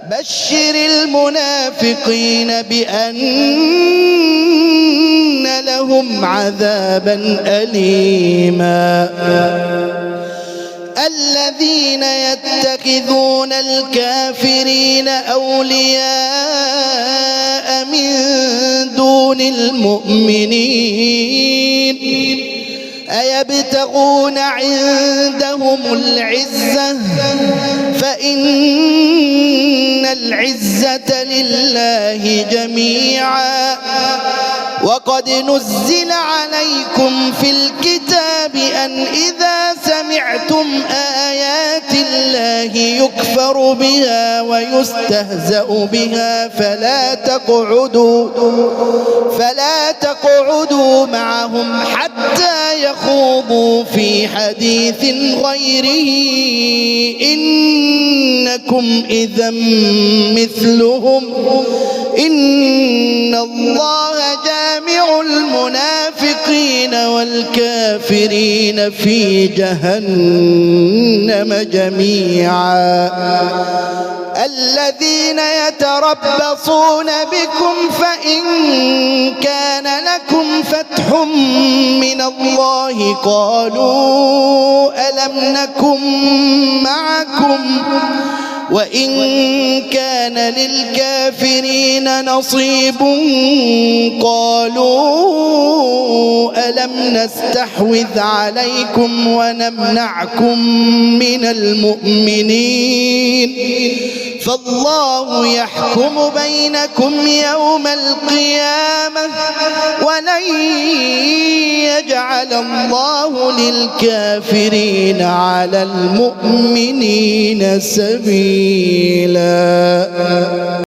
بشر المنافقين بأن لهم عذابا أليما الذين يتخذون الكافرين أولياء من دون المؤمنين أيبتغون عندهم العزة فإن العزة لله جميعا وقد نزل عليكم في الكتاب أن إذا سمعتم آيات الله يكفر بها ويستهزأ بها فلا تقعدوا معهم حتى يخوضوا في حديث غيره إنكم إذا مثلهم إن الله جامع المنافقين والكافرين في جهنم جميعا الذين يتربصون بكم فإن كان لكم فتح من الله قالوا ألم نكن معكم وإن كان للكافرين نصيب قالوا ألم نستحوذ عليكم ونمنعكم من المؤمنين فالله يحكم بينكم يوم القيامة ولن يجعل الله للكافرين على المؤمنين سبيلا.